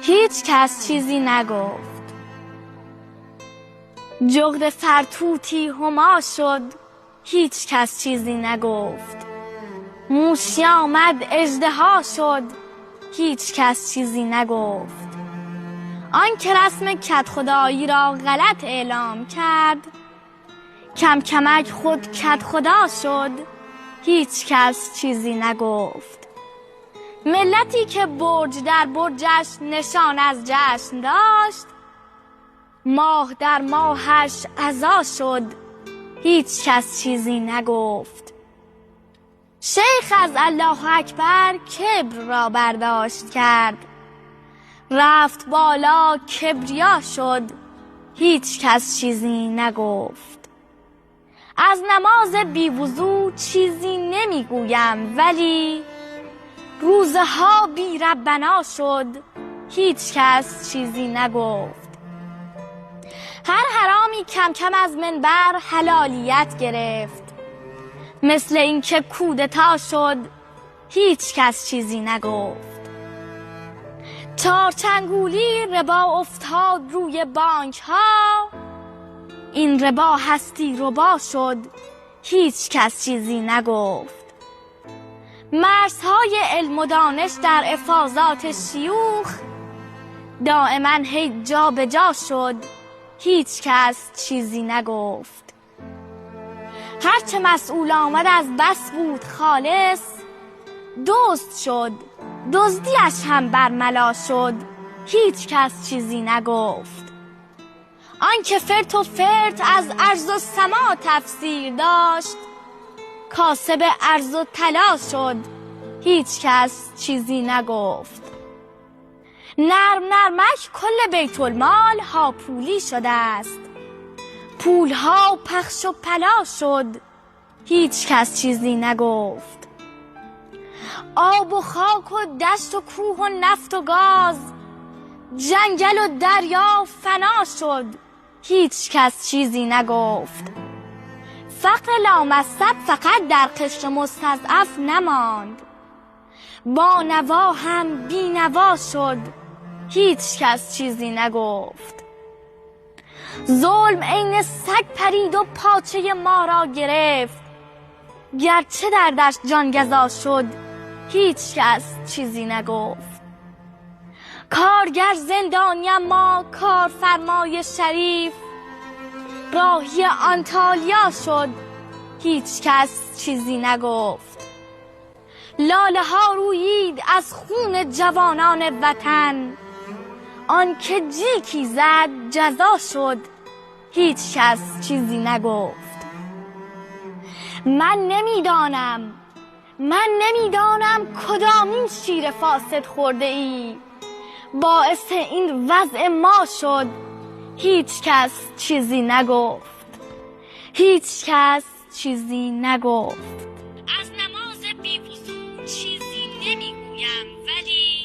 هیچ کس چیزی نگفت. جغد فرتوتی هما شد، هیچ کس چیزی نگفت. موشی آمد اژدها شد، هیچ کس چیزی نگفت. آن که رسم کدخدایی را غلط اعلام کرد، کم کمک خود کدخدا شد، هیچ کس چیزی نگفت. ملتی که برج در برجش نشان از جشن داشت، ماه در ماهش عزا شد، هیچ کس چیزی نگفت. شیخ از الله اکبر کبر را برداشت کرد، رفت بالا کبریا شد، هیچ کس چیزی نگفت. از نماز بی وضو چیزی نمیگویم، ولی روزها بی ربنا شد، هیچ کس چیزی نگفت. هر حرامی کم کم از منبر حلالیت گرفت، مثل اینکه کودتا شد، هیچ کس چیزی نگفت. چارچنگولی ربا افتاد روی بانک ها، این ربا هستی ربا شد، هیچ کس چیزی نگفت. مرزهای علم و دانش در افاضات شیوخ دائما هی جا به جا شد، هیچ کس چیزی نگفت. هرچه مسئول آمد از بس بود خالص، دزد شد، دزدیش هم برملا شد، هیچ کس چیزی نگفت. آن که فرت و فرت از ارض و سما تفسیر داشت، کاسب ارض و طلا شد، هیچ کس چیزی نگفت. نرم نرمک کل بیت المال هاپولی شده است، پولها پخش و پلا شد، هیچ کس چیزی نگفت. آب و خاک و دشت و کوه و نفت و گاز، جنگل و دریا فنا شد، هیچ کس چیزی نگفت. فقر لامصب فقط در قشر مستضعف نماند، با نوا هم بی نوا شد، هیچ کس چیزی نگفت. ظلم عین سگ پرید و پاچه ما را گرفت، گرچه دردش جانگزا شد، هیچ کس چیزی نگفت. کارگر زندانی اما کارفرمای شریف، راهی آنتالیا شد، هیچ کس چیزی نگفت. لاله ها رویید از خون جوانان وطن، آن که جیکی زد جزا شد، هیچ کس چیزی نگفت. من نمیدانم کدامین شیر فاسد خورده ای، باعث این وضع ما شد، هیچ کس چیزی نگفت. هیچ کس چیزی نگفت. از نماز بی وضو چیزی نمیگویم، ولی